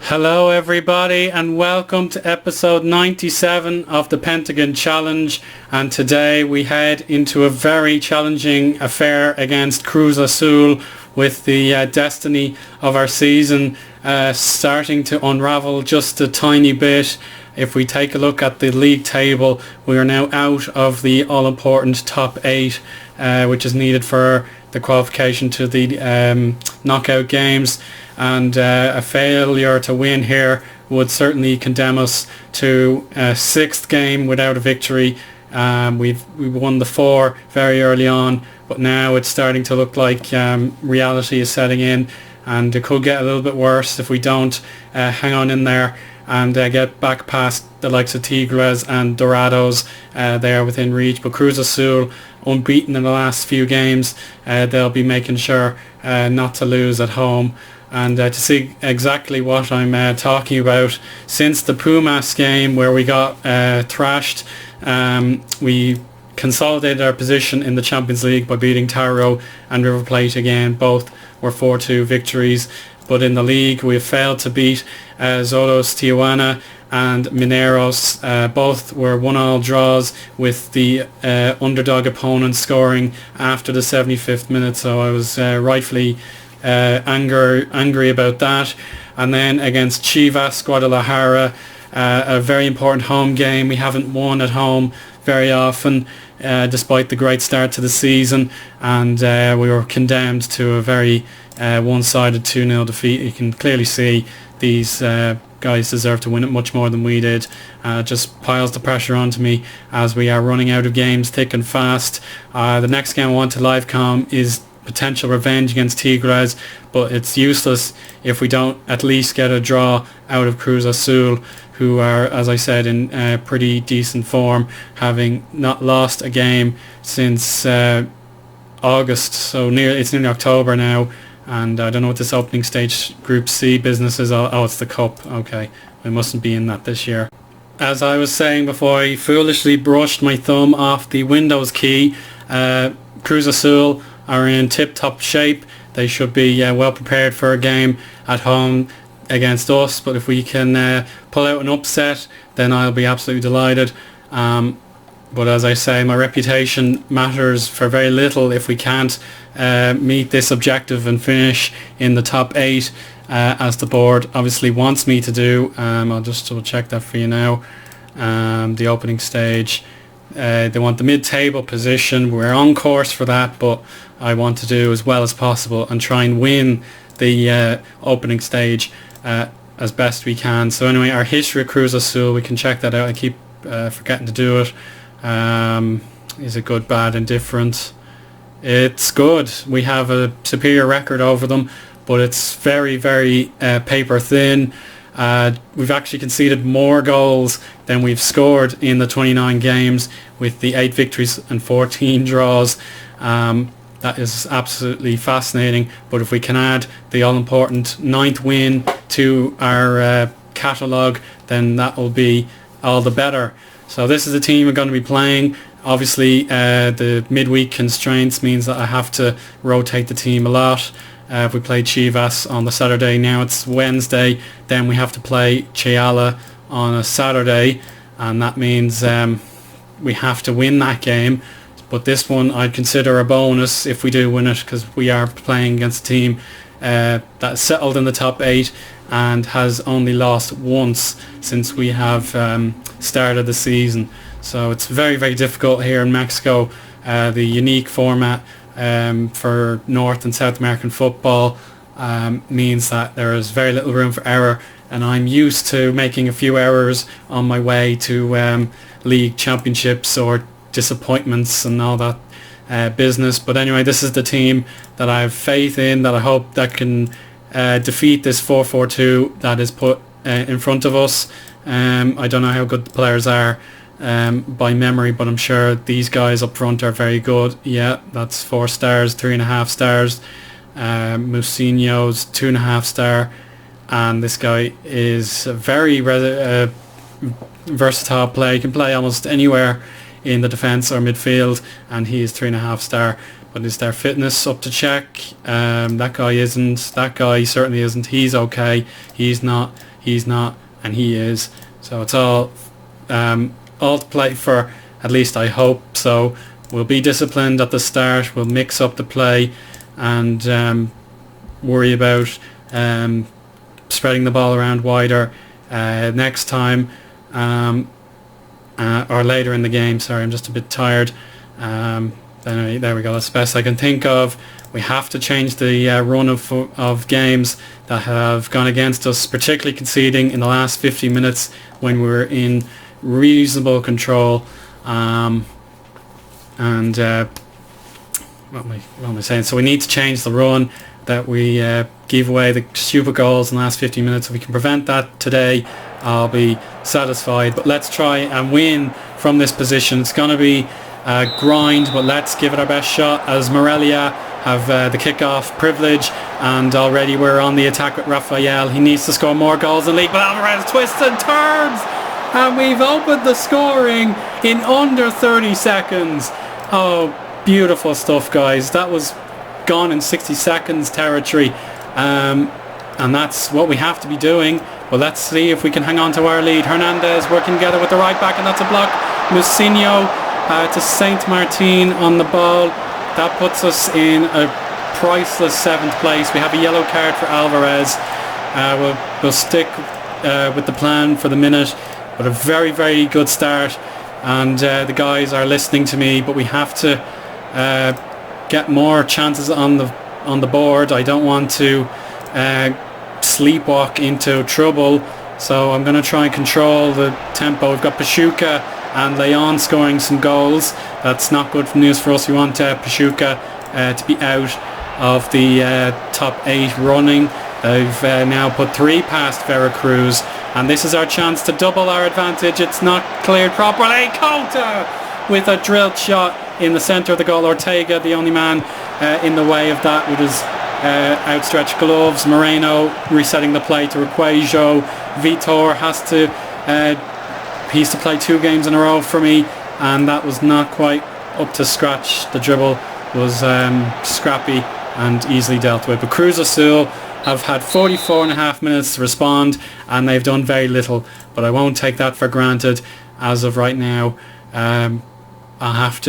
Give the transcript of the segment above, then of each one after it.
Hello everybody and welcome to episode 97 of the Pentagon Challenge, and today we head into a very challenging affair against Cruz Azul with the destiny of our season starting to unravel just a tiny bit. If we take a look at the league table, we are now out of the all-important top 8 which is needed for the qualification to the knockout games, and a failure to win here would certainly condemn us to a 6th game without a victory. We won the 4 very early on, but now it's starting to look like reality is setting in, and it could get a little bit worse if we don't hang on in there and get back past the likes of Tigres and Dorados. They are within reach, but Cruz Azul, unbeaten in the last few games, they'll be making sure not to lose at home. And to see exactly what I'm talking about, since the Pumas game where we got thrashed, we consolidated our position in the Champions League by beating Taro and River Plate again. Both were 4-2 victories. But in the league, we have failed to beat Zolos Tijuana and Mineros. Both were 1-1 draws, with the underdog opponent scoring after the 75th minute. So I was rightfully angry about that. And then against Chivas Guadalajara, a very important home game. We haven't won at home very often, despite the great start to the season, and we were condemned to a very one-sided 2-0 defeat. You can clearly see these guys deserve to win it much more than we did. Just piles the pressure onto me as we are running out of games thick and fast. The next game I want to livecom is potential revenge against Tigres, but it's useless if we don't at least get a draw out of Cruz Azul, who are, as I said, in pretty decent form, having not lost a game since August. So it's nearly October now, and I don't know what this opening stage Group C business is. Oh, it's the Cup. Okay, we mustn't be in that this year. As I was saying before, I foolishly brushed my thumb off the Windows key. Cruz Azul are in tip-top shape. They should be well prepared for a game at home against us, but if we can pull out an upset, then I'll be absolutely delighted. But as I say, my reputation matters for very little if we can't meet this objective and finish in the top 8 as the board obviously wants me to do. I'll just double check that for you now. The opening stage, they want the mid-table position. We're on course for that, but I want to do as well as possible and try and win the opening stage as best we can. So anyway, our history at Cruz Azul, we can check that out. I keep forgetting to do it. Is it good, bad, indifferent? It's good. We have a superior record over them, but it's very, very paper thin. We've actually conceded more goals than we've scored in the 29 games, with the 8 victories and 14 draws. That is absolutely fascinating. But if we can add the all-important 9th win to our catalogue, then that will be all the better. So this is the team we're going to be playing. Obviously, the midweek constraints means that I have to rotate the team a lot. If we play Chivas on the Saturday, now it's Wednesday, then we have to play Chiala on a Saturday, and that means we have to win that game. But this one I'd consider a bonus if we do win it, because we are playing against a team that's settled in the top 8 and has only lost once since we have started the season. So it's very, very difficult here in Mexico. The unique format for North and South American football means that there is very little room for error, and I'm used to making a few errors on my way to league championships or disappointments and all that business. But anyway, this is the team that I have faith in, that I hope that can defeat this 4-4-2 that is put in front of us. I don't know how good the players are by memory, but I'm sure these guys up front are very good. Yeah, that's 4 stars, 3.5 stars. Musinho's 2.5 star, and this guy is a very versatile player. He can play almost anywhere in the defence or midfield, and he is 3.5 star. but is their fitness up to check? That guy isn't. That guy certainly isn't. He's okay. He's not, and he is. So it's all to play for, at least I hope so. We'll be disciplined at the start. We'll mix up the play and worry about spreading the ball around wider next time, or later in the game. Sorry, I'm just a bit tired. Anyway, there we go. That's the best I can think of. We have to change the run of games that have gone against us, particularly conceding in the last 50 minutes when we were in reasonable control. What am I saying? So we need to change the run, that we give away the stupid goals in the last 50 minutes. If we can prevent that today, I'll be satisfied. But let's try and win from this position. It's going to be a grind, but let's give it our best shot as Morelia have the kick-off privilege, and already we're on the attack with Rafael. He needs to score more goals in the league, but Alvarez twists and turns, and we've opened the scoring in under 30 seconds. Oh, beautiful stuff, guys. That was gone in 60 seconds territory, and that's what we have to be doing. But let's see if we can hang on to our lead. Hernandez working together with the right back, and that's a block. Musinho to Saint Martin on the ball. That puts us in a priceless 7th place. We have a yellow card for Alvarez. We'll stick with the plan for the minute, but a very, very good start, and the guys are listening to me, but we have to get more chances on the board. I don't want to sleepwalk into trouble, so I'm going to try and control the tempo. We've got Pachuca and Leon scoring some goals. That's not good news for us. We want Pachuca to be out of the top 8 running. They've now put 3 past Veracruz, and this is our chance to double our advantage. It's not cleared properly. Cota with a drilled shot in the centre of the goal. Ortega, the only man in the way of that with his outstretched gloves. Moreno resetting the play to Requajo. Vitor has to he's to play 2 games in a row for me, and that was not quite up to scratch. The dribble was scrappy and easily dealt with. But Cruz Azul have had 44.5 minutes to respond, and they've done very little, but I won't take that for granted as of right now. I have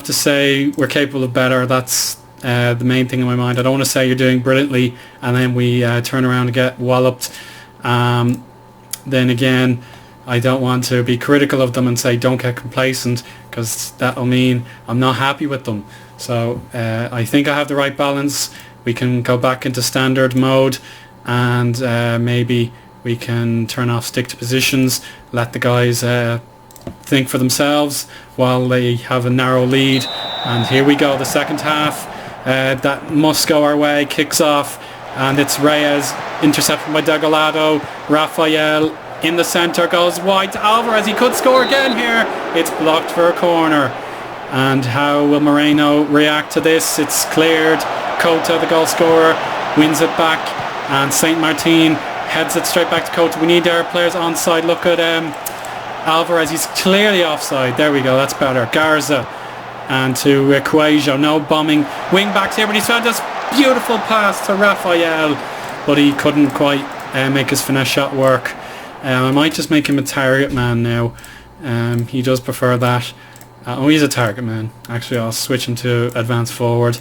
to say we're capable of better. That's the main thing in my mind. I don't want to say you're doing brilliantly and then we turn around and get walloped. Then again, I don't want to be critical of them and say don't get complacent, because that'll mean I'm not happy with them. So I think I have the right balance. We can go back into standard mode, and maybe we can turn off stick to positions, let the guys think for themselves while they have a narrow lead. And here we go, the second half. That must go our way. Kicks off, and it's Reyes, intercepted by Degollado. Rafael in the centre, goes wide to Alvarez. He could score again here. It's blocked for a corner. And how will Moreno react to this? It's cleared. Cota, the goal scorer, wins it back, and Saint Martin heads it straight back to Cota. We need our players onside. Look at Alvarez. He's clearly offside. There we go. That's better. Garza and to Cuejo. No bombing wing backs here, but he's found this beautiful pass to Rafael, but he couldn't quite make his finesse shot work. I might just make him a target man now. He does prefer that. Oh, he's a target man. Actually, I'll switch him to advance forward.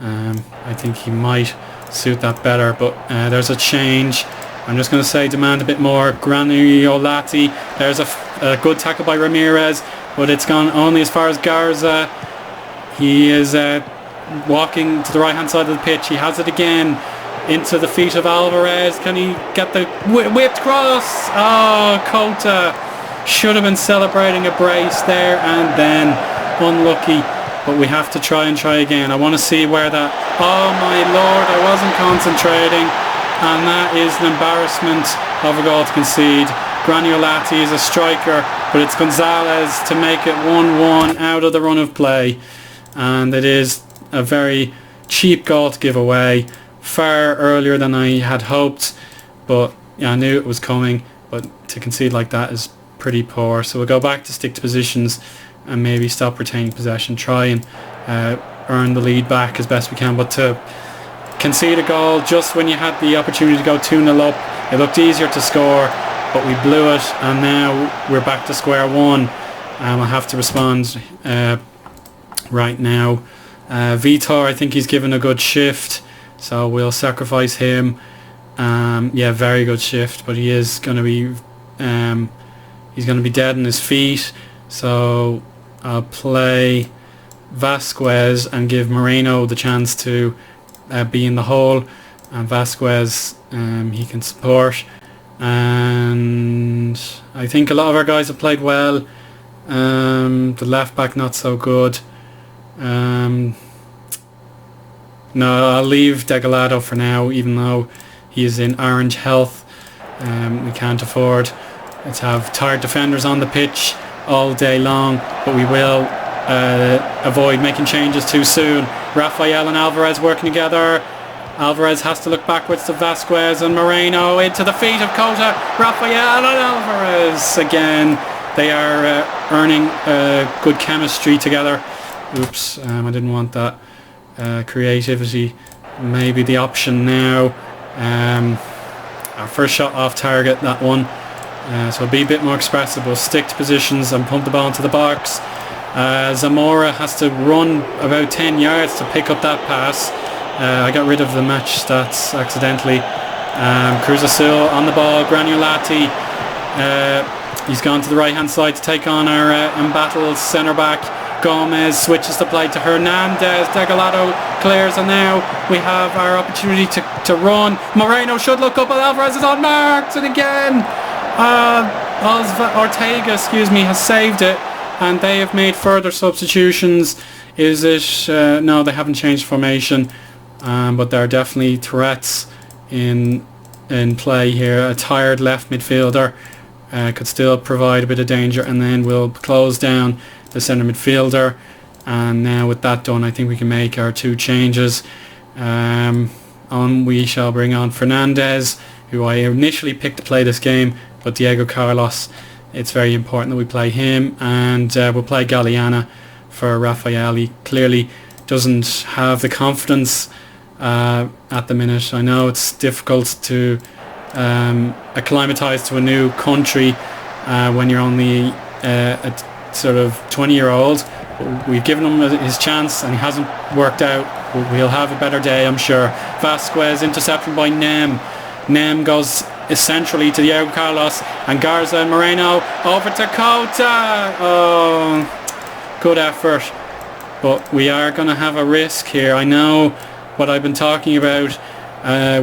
I think he might suit that better, but there's a change. I'm just going to say demand a bit more. Graniolati. There's a good tackle by Ramirez, but it's gone only as far as Garza. He is walking to the right hand side of the pitch. He has it again into the feet of Alvarez. Can he get the whipped cross? Oh, Cota should have been celebrating a brace there, and then unlucky. But we have to try again. I want to see where that... Oh my lord, I wasn't concentrating, and that is an embarrassment of a goal to concede. Graniolati is a striker, but it's Gonzalez to make it 1-1 out of the run of play, and it is a very cheap goal to give away, far earlier than I had hoped, but yeah, I knew it was coming, but to concede like that is pretty poor. So we'll go back to stick to positions and maybe stop retaining possession, try and earn the lead back as best we can, but to concede a goal just when you had the opportunity to go 2-0 up, it looked easier to score, but we blew it, and now we're back to square one. I'll have to respond right now. Vitor, I think he's given a good shift, so we'll sacrifice him. Yeah, very good shift, but he is going to be he's going to be dead on his feet, so I'll play Vasquez and give Moreno the chance to be in the hole, and Vasquez he can support. And I think a lot of our guys have played well. The left back not so good. No, I'll leave Degalado for now, even though he is in orange health. We can't afford to have tired defenders on the pitch all day long, but we will avoid making changes too soon. Rafael and Alvarez working together. Alvarez has to look backwards to Vasquez, and Moreno into the feet of Cota. Rafael and Alvarez again. They are earning good chemistry together. Oops, I didn't want that. Creativity maybe the option now. Our first shot off target, that one. So be a bit more expressive. We'll stick to positions and pump the ball into the box. Zamora has to run about 10 yards to pick up that pass. I got rid of the match stats accidentally. Cruz Azul on the ball. Granulati, he's gone to the right hand side to take on our embattled centre back. Gomez switches the play to Hernandez. Degalado clears, and now we have our opportunity to run. Moreno should look up, but Alvarez is unmarked, and again Ortega, has saved it, and they have made further substitutions. Is it no, they haven't changed formation, but there are definitely threats in play here. A tired left midfielder could still provide a bit of danger, and then we'll close down the centre midfielder. And now with that done, I think we can make our two changes. We shall bring on Fernandez, who I initially picked to play this game, but Diego Carlos, it's very important that we play him, and we'll play Galeana for Rafael. He clearly doesn't have the confidence at the minute. I know it's difficult to acclimatise to a new country when you're only a sort of 20-year-old. We've given him his chance and he hasn't worked out. We'll have a better day, I'm sure. Vasquez, interception by Nem. Nem goes centrally to Diego Carlos, and Garza and Moreno over to Cota. Oh, good effort, but we are going to have a risk here. I know what I've been talking about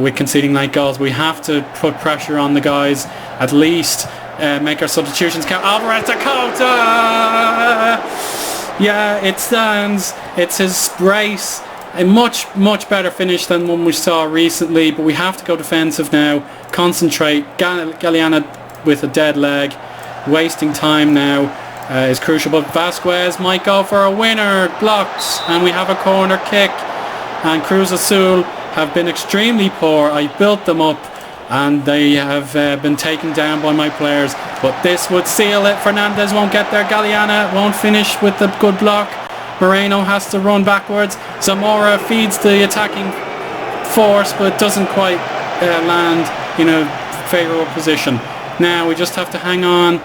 with conceding late goals. We have to put pressure on the guys, at least make our substitutions count. Alvarez to Cota. Yeah, it stands. It's his brace. A much better finish than one we saw recently, but we have to go defensive now. Concentrate. Galeana with a dead leg. Wasting time now is crucial, but Vasquez might go for a winner. Blocked, and we have a corner kick. And Cruz Azul have been extremely poor. I built them up, and they have been taken down by my players, but this would seal it. Fernandez won't get there. Galeana won't finish with the good block. Moreno has to run backwards. Zamora feeds the attacking force, but doesn't quite land in a favourable position. Now we just have to hang on.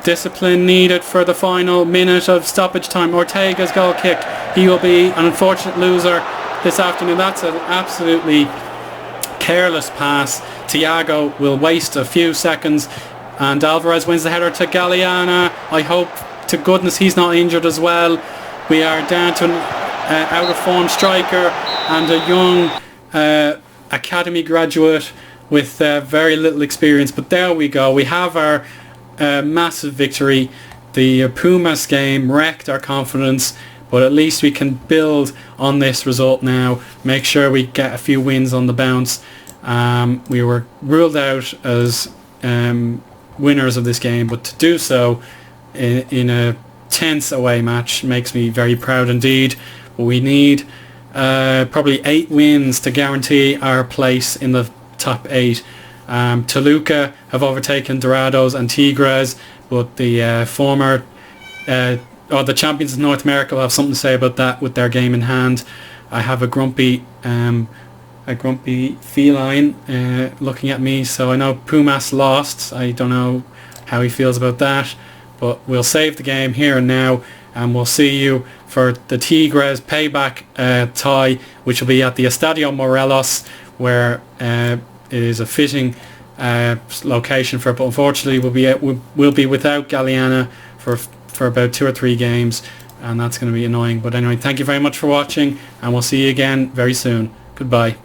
Discipline needed for the final minute of stoppage time. Ortega's goal kick. He will be an unfortunate loser this afternoon. That's an absolutely careless pass. Thiago will waste a few seconds, and Alvarez wins the header to Galeana. I hope to goodness he's not injured as well. We are down to an out of form striker and a young academy graduate with very little experience, but there we go. We have our massive victory. The Pumas game wrecked our confidence, but at least we can build on this result now, make sure we get a few wins on the bounce. We were ruled out as winners of this game, but to do so in a tense away match makes me very proud indeed. But we need probably 8 wins to guarantee our place in the top 8. Toluca have overtaken Dorados and Tigres, but the former or the champions of North America will have something to say about that with their game in hand. I have a grumpy feline looking at me, so I know Pumas lost. I don't know how he feels about that, but we'll save the game here and now, and we'll see you for the Tigres payback tie, which will be at the Estadio Morelos, where it is a fitting location for it, but unfortunately we'll be without Galeana for about 2 or 3 games, and that's going to be annoying. But anyway, thank you very much for watching, and we'll see you again very soon. Goodbye.